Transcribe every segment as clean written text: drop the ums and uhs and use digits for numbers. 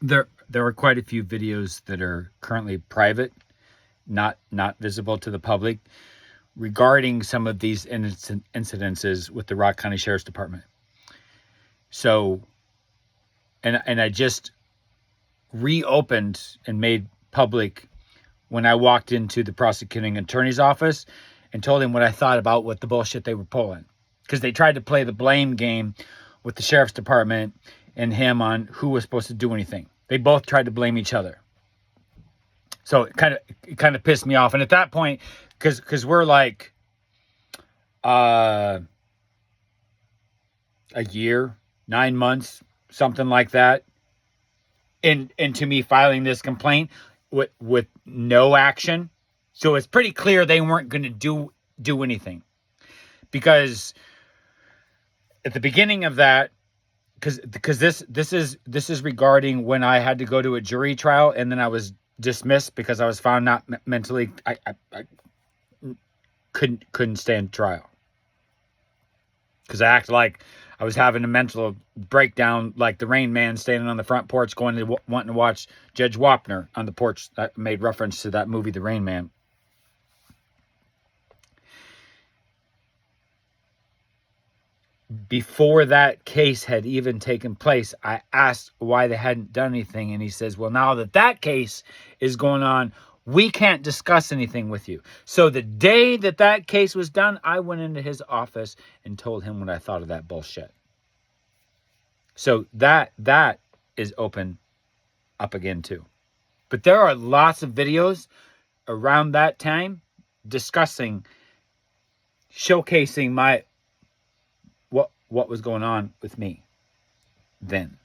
There are quite a few videos that are currently private, not visible to the public, regarding some of these incidences with the Rock County Sheriff's Department. So, and I just reopened and made public when I walked into the prosecuting attorney's office and told him what I thought about what the bullshit they were pulling. Because they tried to play the blame game with the sheriff's department and him on who was supposed to do anything. They both tried to blame each other. So it kind of pissed me off. And at that point, because we're like a year, 9 months, something like that, into me filing this complaint with no action. So it's pretty clear they weren't going to do anything. Because at the beginning of that, because this is regarding when I had to go to a jury trial and then I was dismissed because I was found not mentally. I couldn't stand trial because I acted like I was having a mental breakdown, like the Rain Man standing on the front porch, wanting to watch Judge Wapner on the porch. That made reference to that movie, The Rain Man. Before that case had even taken place, I asked why they hadn't done anything. And he says, well, now that case is going on, we can't discuss anything with you. So the day that case was done, I went into his office and told him what I thought of that bullshit. So that is open up again too. But there are lots of videos around that time discussing, showcasing what was going on with me then.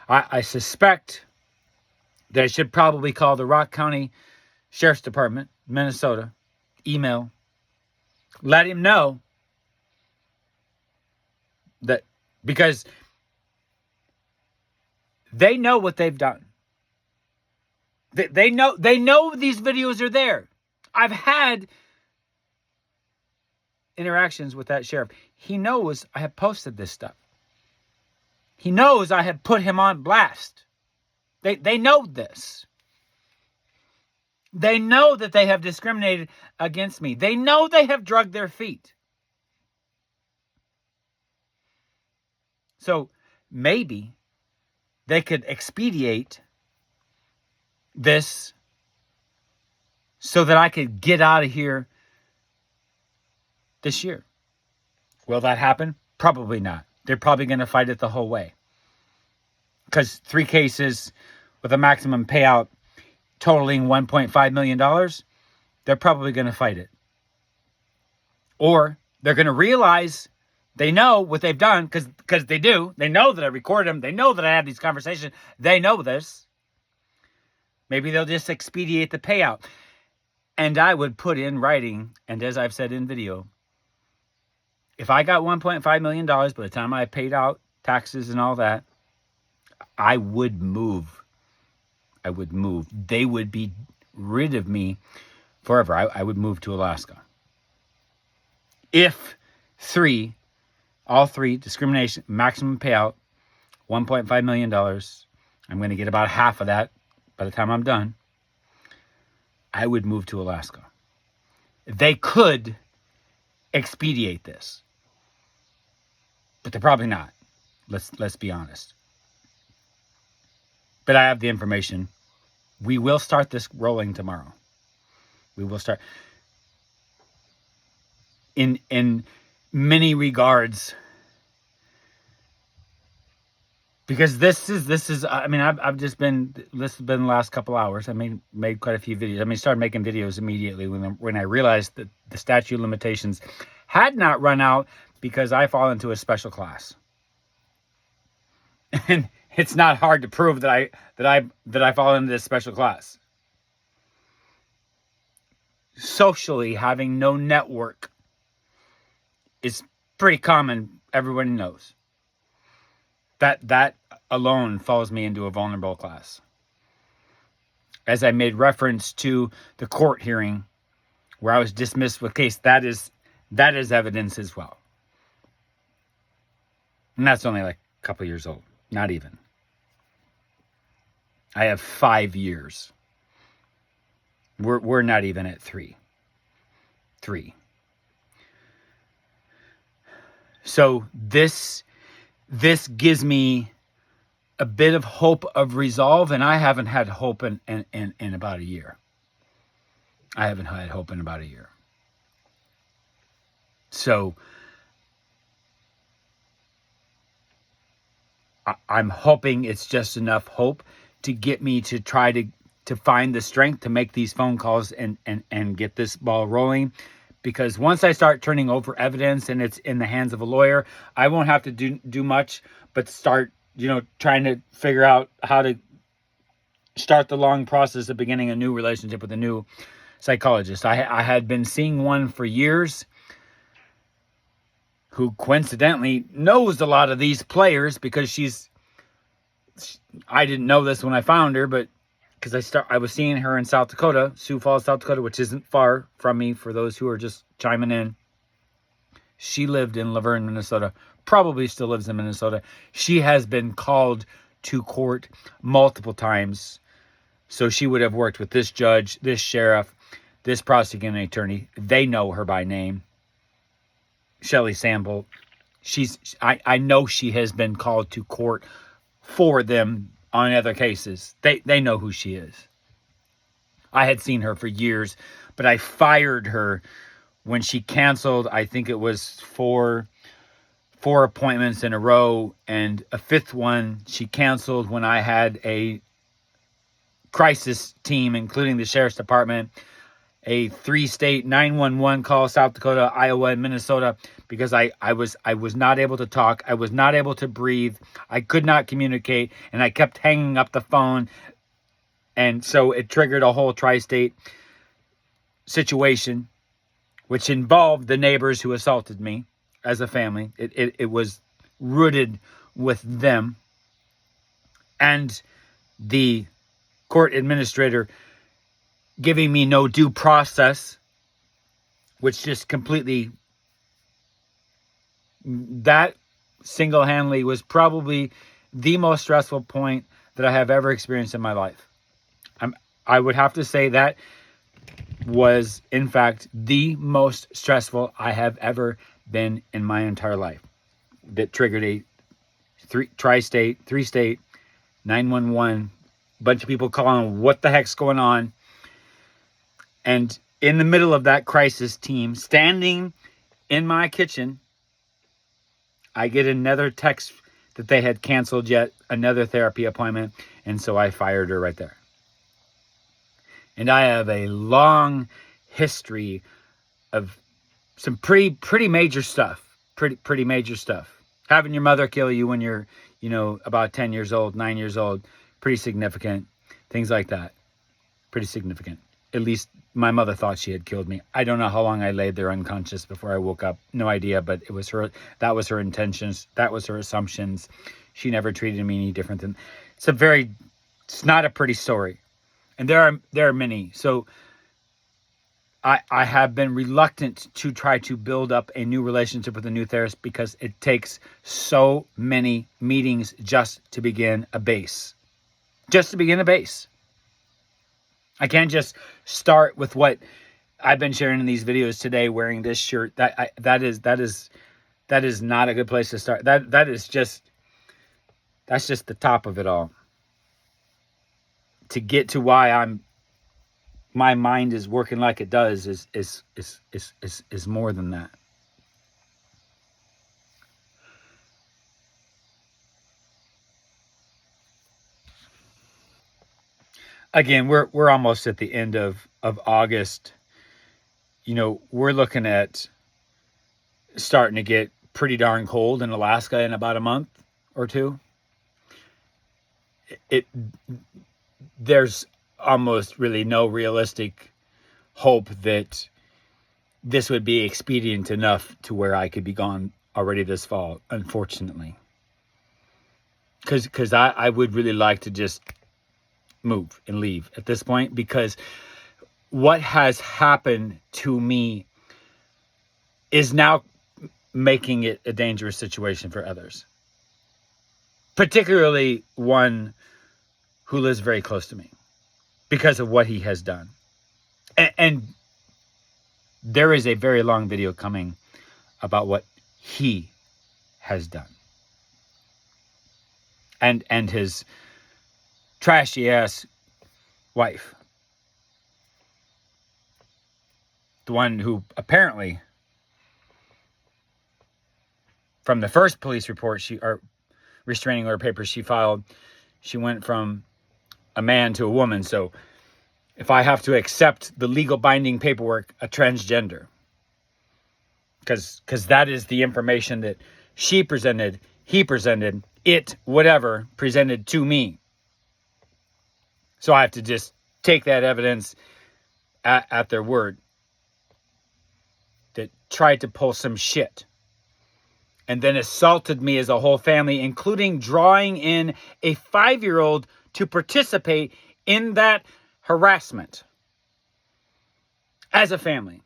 I suspect that I should probably call the Rock County Sheriff's Department, Minnesota, email, let him know that, because they know what they've done. They know these videos are there. I've had interactions with that sheriff. He knows I have posted this stuff. He knows I have put him on blast. They know this. They know that they have discriminated against me. They know they have dragged their feet. So maybe they could expedite this so that I could get out of here this year. Will that happen? Probably not. They're probably going to fight it the whole way. Because 3 cases with a maximum payout totaling $1.5 million, they're probably going to fight it. Or they're going to realize they know what they've done, because they do. They know that I recorded them. They know that I had these conversations. They know this. Maybe they'll just expedite the payout. And I would put in writing, and as I've said in video, if I got $1.5 million by the time I paid out taxes and all that, I would move. They would be rid of me forever. I would move to Alaska. If all three, discrimination, maximum payout, $1.5 million, I'm going to get about half of that by the time I'm done, I would move to Alaska. They could expedite this, but they're probably not. Let's be honest. But I have the information. We will start this rolling tomorrow. We will start. In many regards, because this is. I mean, I've just been. This has been the last couple hours. I made quite a few videos. Started making videos immediately when I realized that the statute of limitations had not run out, because I fall into a special class, and it's not hard to prove that I fall into this special class. Socially, having no network is pretty common. Everyone knows that alone falls me into a vulnerable class. As I made reference to the court hearing where I was dismissed with case, that is evidence as well. And that's only like a couple years old. Not even. I have 5 years. We're not even at 3. 3. So this gives me a bit of hope of resolve, and I haven't had hope in about a year. I haven't had hope in about a year. So I'm hoping it's just enough hope to get me to try to find the strength to make these phone calls and get this ball rolling. Because once I start turning over evidence and it's in the hands of a lawyer, I won't have to do much but start, trying to figure out how to start the long process of beginning a new relationship with a new psychologist. I had been seeing one for years who coincidentally knows a lot of these players because I didn't know this when I found her, but because I was seeing her in South Dakota, Sioux Falls, South Dakota, which isn't far from me for those who are just chiming in. She lived in Laverne, Minnesota, probably still lives in Minnesota. She has been called to court multiple times. So she would have worked with this judge, this sheriff, this prosecuting attorney. They know her by name. Shelley Sample. I know she has been called to court for them on other cases. They know who she is. I had seen her for years, but I fired her when she canceled. I think it was four appointments in a row, and a fifth one she canceled when I had a crisis team, including the sheriff's department, a 3-state 911 call, South Dakota, Iowa, and Minnesota, because I was not able to talk. I was not able to breathe. I could not communicate, and I kept hanging up the phone. And so it triggered a whole tri-state situation, which involved the neighbors who assaulted me as a family. It was rooted with them. And the court administrator giving me no due process, which just completely, that single-handedly was probably the most stressful point that I have ever experienced in my life. I would have to say that was, in fact, the most stressful I have ever been in my entire life. That triggered a tri-state, 3-state, 911, bunch of people calling, what the heck's going on? And in the middle of that crisis team, standing in my kitchen, I get another text that they had canceled yet another therapy appointment. And so I fired her right there. And I have a long history of some pretty major stuff. Pretty major stuff. Having your mother kill you when you're, about 10 years old, 9 years old, pretty significant. Things like that. Pretty significant. At least my mother thought she had killed me. I don't know how long I laid there unconscious before I woke up. No idea, but it was her. That was her intentions. That was her assumptions. She never treated me any different than. It's not a pretty story. And there are many. So I have been reluctant to try to build up a new relationship with a new therapist because it takes so many meetings just to begin a base. Just to begin a base. I can't just start with what I've been sharing in these videos today, wearing this shirt. That is not a good place to start. That's just the top of it all. To get to why my mind is working like it does is more than that. Again, we're almost at the end of August. We're looking at starting to get pretty darn cold in Alaska in about a month or two. There's almost really no realistic hope that this would be expedient enough to where I could be gone already this fall, unfortunately. Because I would really like to just move and leave at this point, because what has happened to me is now making it a dangerous situation for others. particularly one who lives very close to me because of what he has done. And there is a very long video coming about what he has done. And his trashy ass wife. The one who apparently, from the first police report, or restraining order papers she filed, she went from a man to a woman. So if I have to accept the legal binding paperwork, a transgender, because that is the information that she presented, he presented, it, whatever, presented to me. So I have to just take that evidence at their word. That tried to pull some shit. And then assaulted me as a whole family, including drawing in a 5-year-old to participate in that harassment. As a family.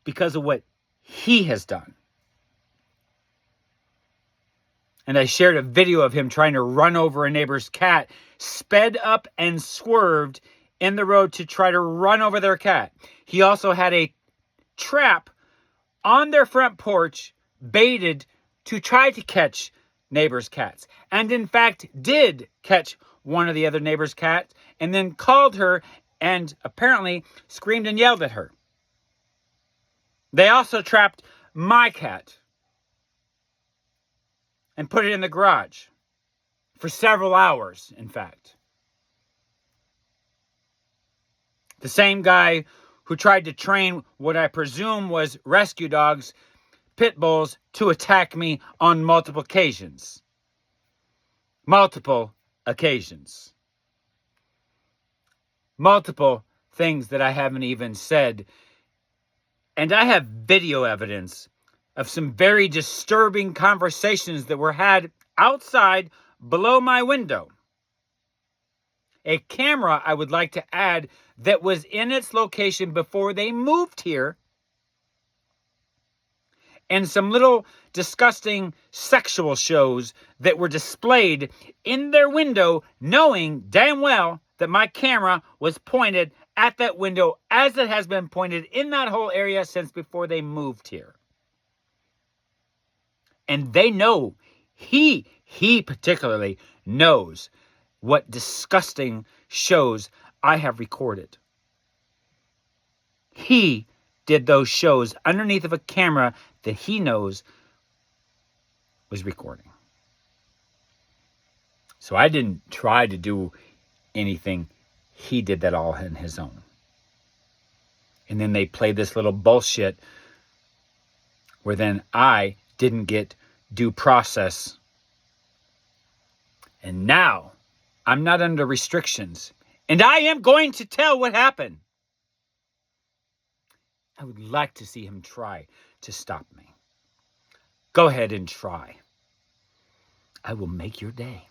Because of what he has done. And I shared a video of him trying to run over a neighbor's cat, sped up and swerved in the road to try to run over their cat. He also had a trap on their front porch, baited to try to catch neighbors' cats. And in fact, did catch one of the other neighbors' cats, and then called her and apparently screamed and yelled at her. They also trapped my cat and put it in the garage for several hours, in fact. The same guy who tried to train what I presume was rescue dogs, pit bulls, to attack me on multiple occasions. Multiple occasions. Multiple things that I haven't even said. And I have video evidence of some very disturbing conversations that were had outside below my window. A camera, I would like to add, that was in its location before they moved here. And some little disgusting sexual shows that were displayed in their window, knowing damn well that my camera was pointed at that window as it has been pointed in that whole area since before they moved here. And they know, he particularly knows what disgusting shows I have recorded. He did those shows underneath of a camera that he knows was recording. So I didn't try to do anything. He did that all on his own. And then they played this little bullshit where then I didn't get due process. And now I'm not under restrictions. And I am going to tell what happened. I would like to see him try to stop me. Go ahead and try. I will make your day.